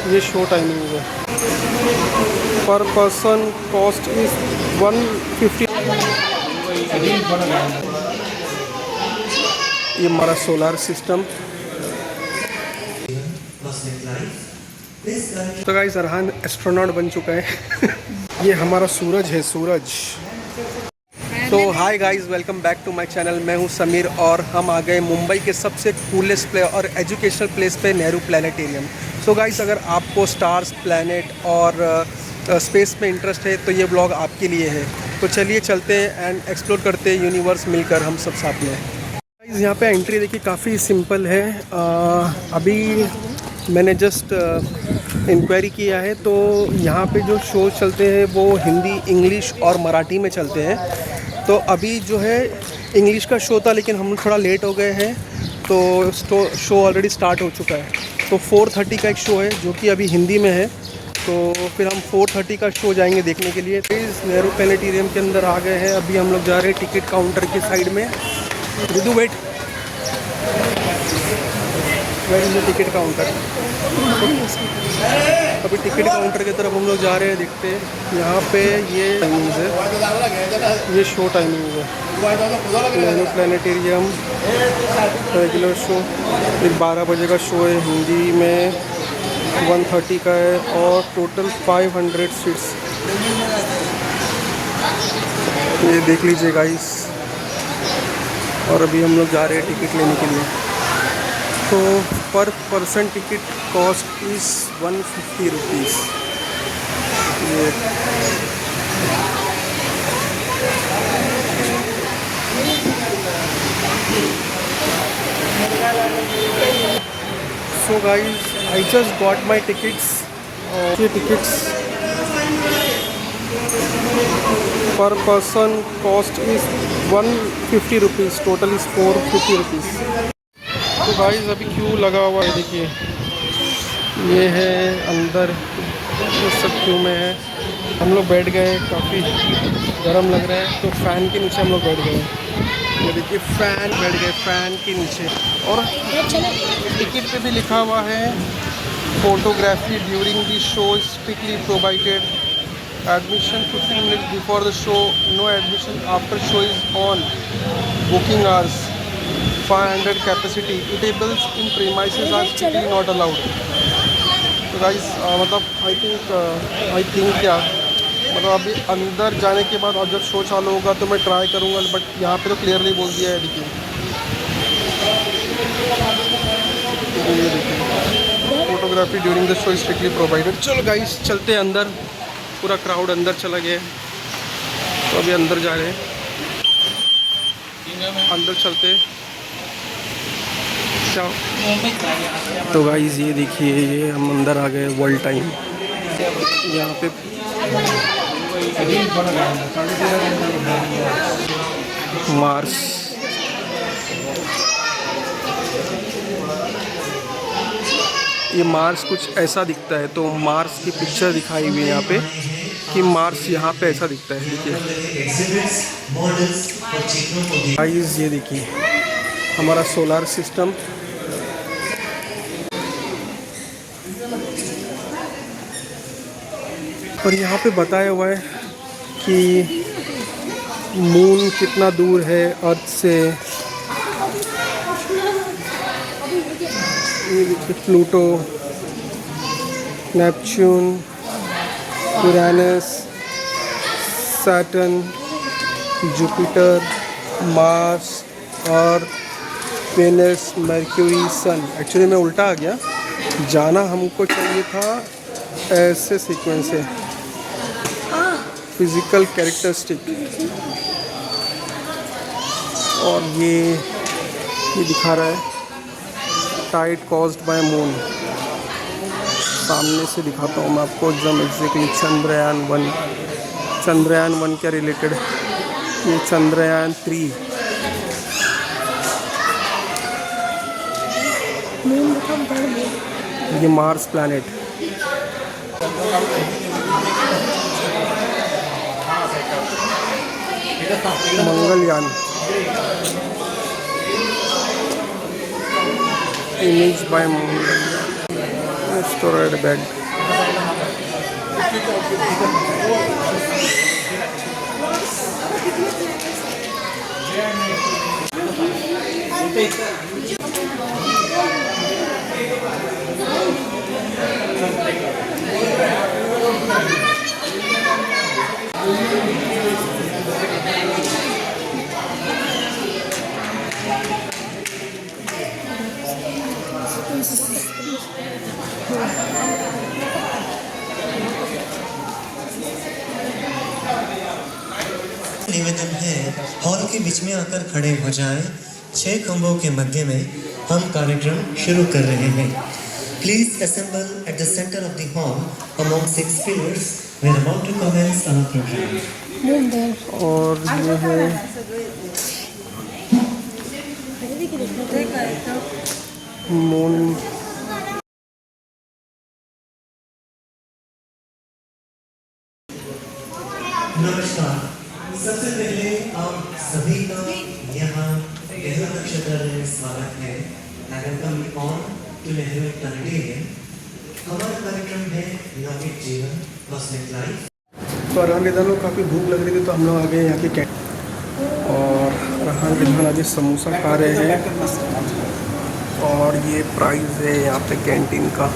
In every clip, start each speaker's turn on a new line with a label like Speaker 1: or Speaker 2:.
Speaker 1: ये show timing है। पर पर्सन कॉस्ट इज 150। ये हमारा सोलर सिस्टम। तो गाइस अरहान एस्ट्रोनॉट बन चुका है। ये हमारा सूरज है, सूरज। तो hi guys, welcome back to my channel. मैं हूं समीर और हम आ गए मुंबई के सबसे कूलेस्ट प्ले और एजुकेशनल प्लेस पे, नेहरू प्लानिटेरियम। सो गाइस, अगर आपको स्टार्स, प्लैनेट और स्पेस में इंटरेस्ट है तो ये ब्लॉग आपके लिए है। तो चलिए चलते हैं एंड एक्सप्लोर करते हैं यूनिवर्स मिलकर हम सब साथ में। गाइस यहाँ पे एंट्री देखिए काफ़ी सिंपल है। अभी मैंने जस्ट इंक्वायरी किया है तो यहाँ पे जो शो चलते हैं वो हिंदी, इंग्लिश और मराठी में चलते हैं। तो अभी जो है इंग्लिश का शो था लेकिन हम थोड़ा लेट हो गए हैं, तो शो ऑलरेडी स्टार्ट हो चुका है। तो 4:30 का एक शो है जो कि अभी हिंदी में है। तो फिर हम 4:30 का शो जाएंगे देखने के लिए। इस नेहरू प्लानिटेरियम के अंदर आ गए हैं। अभी हम लोग जा रहे हैं टिकट काउंटर की साइड में। Ridu wait, where is the ticket counter? अभी टिकट काउंटर की तरफ हम लोग जा रहे हैं, देखते हैं। यहाँ पे ये टाइमिंग है, ये शो टाइमिंग है। नेहरू प्लानिटेरियम रेगुलर शो 12 बजे का शो है, हिंदी में 1:30 का है और टोटल 500 सीट्स। ये देख लीजिए गाइस। और अभी हम लोग जा रहे हैं टिकट लेने के लिए। तो per person ticket cost is 150 rupees. Yeah so guys, I just got my tickets. ये tickets per person cost is 150 rupees, total is 450 rupees. तो गाइस अभी क्यू लगा हुआ है, देखिए ये है अंदर, ये सब क्यू में है। हम लोग बैठ गए, काफ़ी गर्म लग रहा है तो फ़ैन के नीचे हम लोग बैठ गए। ये देखिए फ़ैन, बैठ गए फ़ैन के नीचे। और टिकट पे भी लिखा हुआ है photography during the show strictly provided, admission 15 minutes before the show, no admission after show is on, booking hours 500 capacity, eatables in premises are strictly not allowed. तो गाइस मतलब आई थिंक क्या मतलब अभी अंदर जाने के बाद और जब शो चालू होगा तो मैं ट्राई करूँगा, बट यहाँ पे तो क्लियरली बोल दिया है। देखिए ये देखिए photography during the show strictly provided. चलो गाइस चलते हैं अंदर। पूरा क्राउड अंदर चला गया है तो अभी अंदर जा रहे हैं, अंदर चलते हैं। तो गाइस ये देखिए, ये हम अंदर आ गए वर्ल्ड टाइम। यहाँ पे मार्स, ये मार्स कुछ ऐसा दिखता है। तो मार्स की पिक्चर दिखाई हुई है यहाँ पे कि मार्स यहाँ पे ऐसा दिखता है। देखिए गाइस ये देखिए हमारा सोलर सिस्टम। और यहाँ पे बताया हुआ है कि मून कितना दूर है अर्थ से। ये देखिए Pluto, Neptune, Uranus, Saturn, Jupiter, Mars और वेनस, मर्क्यूरी, सन। एक्चुअली मैं उल्टा आ गया, जाना हमको चाहिए था ऐसे सीक्वेंस है। फिज़िकल कैरेक्टरिस्टिक, और ये दिखा रहा है टाइड कॉज्ड बाय मून। सामने से दिखाता हूँ मैं आपको एकदम एग्जैक्टली। चंद्रयान 1 क्या रिलेटेड, ये चंद्रयान 3। ये Mars planet. Mangalyaan, image by moon, asteroid belt.
Speaker 2: निवेदन है, हॉल के बीच में आकर खड़े हो जाएं। 6 खंभों के मध्य में हम कार्यक्रम शुरू कर रहे हैं। Please assemble at the center of the hall among 6 pillars. We are about to commence our program.
Speaker 1: और ये है मून।
Speaker 2: नमस्कार, सबसे पहले आप सभी का यहाँ नेहरू नक्षत्र में स्वागत है। Welcome on to Nehru planetarium. हमारा कार्यक्रम है लौकिक जीवन कॉस्मिक लाइफ।
Speaker 1: तो अरहान विधान को काफ़ी भूख लग रही थी तो हम लोग आ गए यहाँ के कैंटीन और अरहान विधान अभी समोसा खा रहे हैं। और ये प्राइस है यहाँ पे कैंटीन का।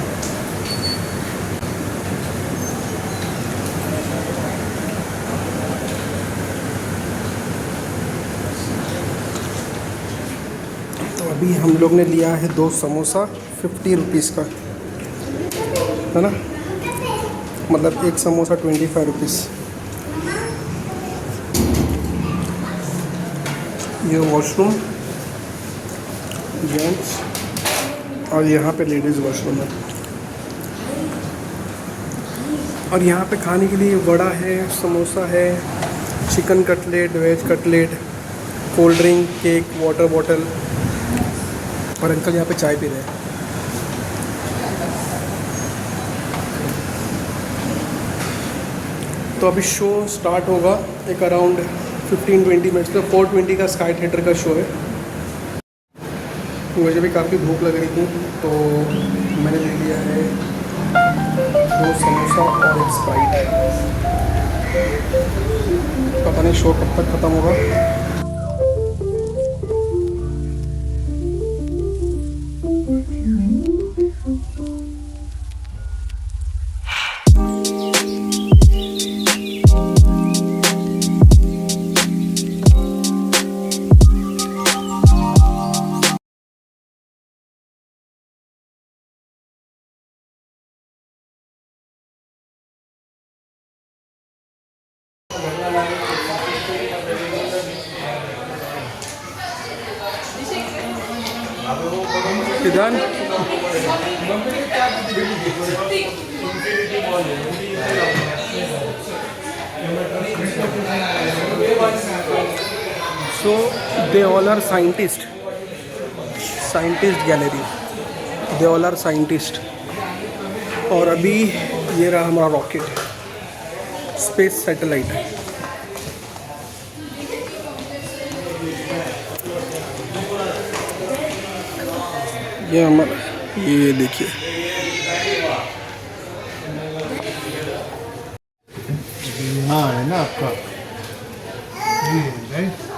Speaker 1: तो अभी हम लोग ने लिया है 2 समोसा 50 रुपीज़ का, है ना, मतलब एक समोसा 25 रुपीज़। ये वॉशरूम जेंट्स और यहाँ पे लेडीज़ वॉशरूम है। और यहाँ पे खाने के लिए वड़ा है, समोसा है, chicken cutlet, veg cutlet, cold drink, cake, water bottle. और अंकल यहाँ पे चाय पी रहे हैं। तो अभी शो स्टार्ट होगा एक अराउंड 15-20 मिनट्स का। 4:20 का स्काई थिएटर का शो है। मुझे भी काफ़ी भूख लग रही थी तो मैंने ले लिया है 2 समोसा और एक स्प्राइट। पता नहीं शो कब तक ख़त्म होगा। Idan? So they all are scientists. Scientist gallery. They all are scientists. और अभी ये रहा हमारा रॉकेट, स्पेस सैटेलाइट। ये हमारा, ये देखिए
Speaker 3: हाँ है ना आपका ये राइट।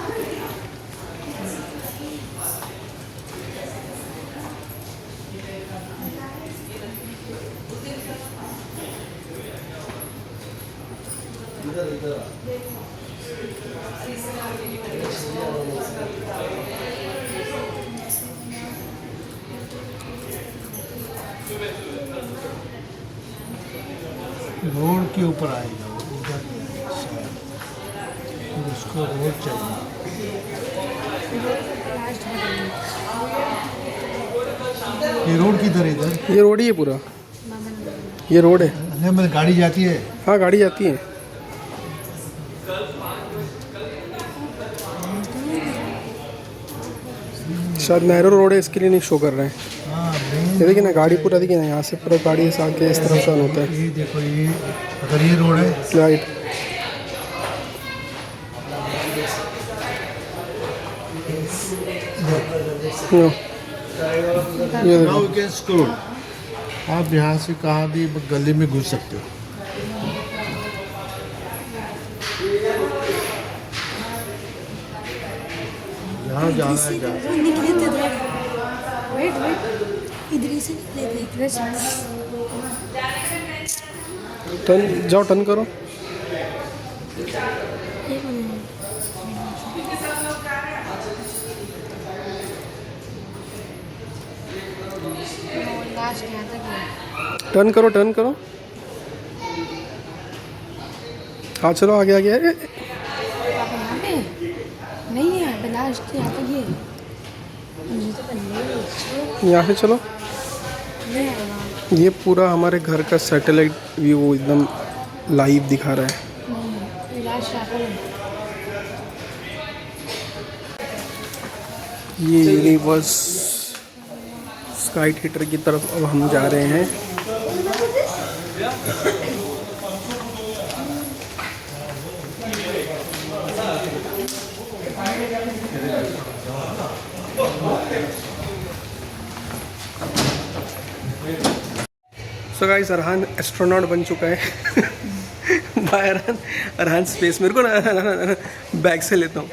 Speaker 3: रोड के ऊपर आएगा वो उधर, उसको रोड चाहिए। ये रोड किधर है? इधर
Speaker 1: ये रोड ही है पूरा, ये रोड है।
Speaker 3: नहीं मतलब गाड़ी जाती है?
Speaker 1: हाँ गाड़ी जाती है। शायद नेहरू रोड है इसके लिए नहीं शो कर रहे हैं।
Speaker 3: हाँ
Speaker 1: ये देखिए ना गाड़ी पूरा, देखिए ना यहाँ से पूरा गाड़ी से आके इस तरफ से ऑन होता है।
Speaker 3: ये देखो, ये अगर ये रोड है
Speaker 1: राइट। ये
Speaker 3: नाउ यू कैन स्क्रॉल। आप यहाँ से कहाँ भी गली में घुस सकते हो। हाँ जाना है जाना
Speaker 4: निकले थे वेट इधर ही से निकले थे
Speaker 1: टर्न जाओ, टर्न करो।
Speaker 4: लास्ट यहाँ तक है।
Speaker 1: टर्न करो, टर्न करो। हाँ चलो आगे आगे।
Speaker 4: आप यहाँ पे नहीं है, यहाँ पे लास्ट यहाँ तक ये मुझे तो पहले
Speaker 1: यहाँ से चलो।
Speaker 4: नहीं आएगा।
Speaker 1: ये पूरा हमारे घर का सैटेलाइट व्यू एकदम लाइव दिखा रहा है।
Speaker 4: नहीं लास्ट यहाँ पर है।
Speaker 1: ये यूनिवर्स स्काई थिएटर की तरफ अब हम जा रहे हैं। सो गाइस, अरहान एस्ट्रोनॉट बन चुका है। बाय अरहान। अरहान स्पेस, मेरे को ना बैग से लेता हूँ।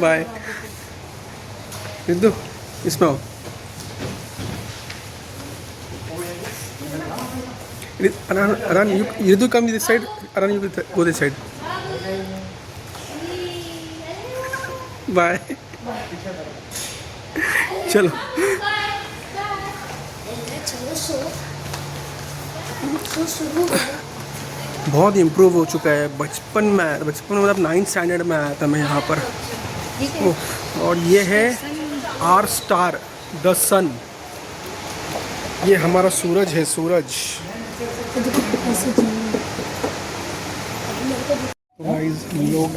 Speaker 1: बाय रिद्धू, इसमें आओ। Aran, you do come this side. Aran, you go this side. Bye. चलो। बहुत इम्प्रूव हो चुका है। बचपन में मतलब 9th स्टैंडर्ड में आया था मैं यहाँ पर। और ये है आर स्टार द सन। ये हमारा सूरज है, सूरज। गाइस, हम लोग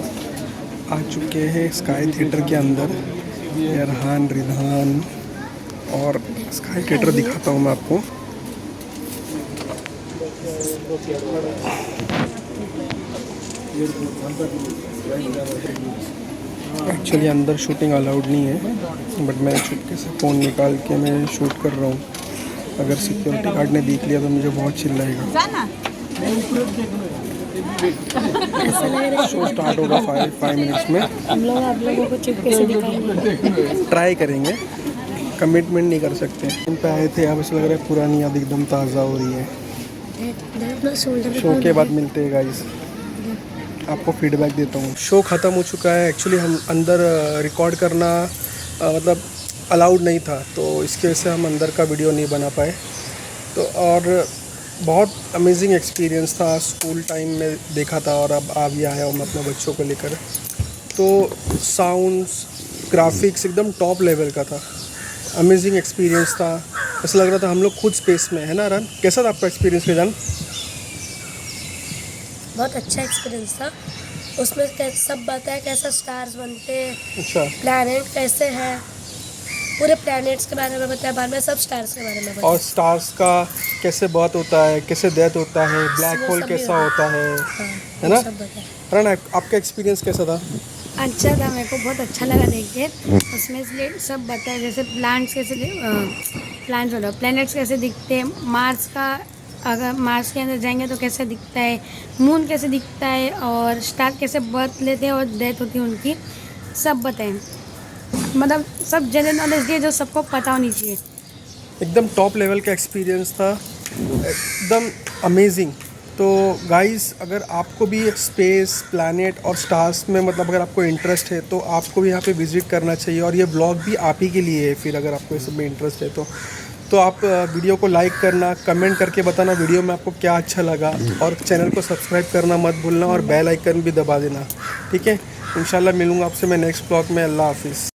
Speaker 1: आ चुके हैं स्काई थिएटर के अंदर। ये अरहान, रिधान और स्काई थिएटर दिखाता हूँ मैं आपको। एक्चुअली अंदर शूटिंग अलाउड नहीं है, बट मैं चुपके से फ़ोन निकाल के मैं शूट कर रहा हूँ। अगर सिक्योरिटी गार्ड ने देख लिया तो मुझे बहुत चिल्लाएगा। शो स्टार्ट होगा 5 मिनट्स में।
Speaker 4: हम लोग आप लोगों को चुपके से दिखाएंगे।
Speaker 1: ट्राई करेंगे, कमिटमेंट नहीं कर सकते। इन पे आए थे, अब ऐसा लग रहा है पुरानी याद एकदम ताज़ा हो रही है। शो के बाद मिलते हैं गाइस, आपको फीडबैक देता हूँ। शो ख़त्म हो चुका है। एक्चुअली हम अंदर रिकॉर्ड करना मतलब अलाउड नहीं था, तो इसकी वजह से हम अंदर का वीडियो नहीं बना पाए। तो और बहुत अमेजिंग एक्सपीरियंस था। स्कूल टाइम में देखा था और अब आ भी आया हूँ मैं अपने बच्चों को लेकर। तो साउंड्स, ग्राफिक्स एकदम टॉप लेवल का था। अमेजिंग एक्सपीरियंस था। ऐसा लग रहा था हम लोग खुद स्पेस में है ना। रन, कैसा था आपका एक्सपीरियंस रिदान?
Speaker 4: बहुत अच्छा एक्सपीरियंस था। उसमें सब बताया कैसा स्टार्स बनते हैं,
Speaker 1: अच्छा,
Speaker 4: प्लैनेट कैसे हैं, पूरे प्लैनेट्स के बारे में बताया, बाद में सब स्टार्स के बारे में बताया।
Speaker 1: और स्टार्स का कैसे बर्थ होता है, कैसे डेथ होता है, ब्लैक होल
Speaker 4: सब
Speaker 1: कैसा
Speaker 4: भी
Speaker 1: होता है
Speaker 4: हाँ,
Speaker 1: है ना?
Speaker 4: सब बताया।
Speaker 1: रन, आपका एक्सपीरियंस कैसा था?
Speaker 4: अच्छा था, मेरे को बहुत अच्छा लगा देख के। उसमें इसलिए सब बताया, जैसे प्लांट्स कैसे प्लैनेट्स कैसे दिखते हैं, मार्स का अगर मार्स के अंदर जाएंगे तो कैसे दिखता है, मून कैसे दिखता है, और स्टार कैसे बर्थ लेते हैं और डेथ होती है उनकी, सब बताएं। मतलब सब जनरल नॉलेज दिए जो सबको पता होनी चाहिए।
Speaker 1: एकदम टॉप लेवल का एक्सपीरियंस था, एकदम अमेजिंग। तो गाइस, अगर आपको भी स्पेस, प्लैनेट और स्टार्स में मतलब अगर आपको इंटरेस्ट है तो आपको भी यहाँ पे विज़िट करना चाहिए। और ये व्लॉग भी आप ही के लिए है। फिर अगर आपको इस सब में इंटरेस्ट है तो आप वीडियो को लाइक करना, कमेंट करके बताना वीडियो में आपको क्या अच्छा लगा, और चैनल को सब्सक्राइब करना मत भूलना, और बेल आइकन भी दबा देना। ठीक है, इंशाल्लाह मिलूँगा आपसे मैं नेक्स्ट व्लॉग में। अल्लाह हाफिज़।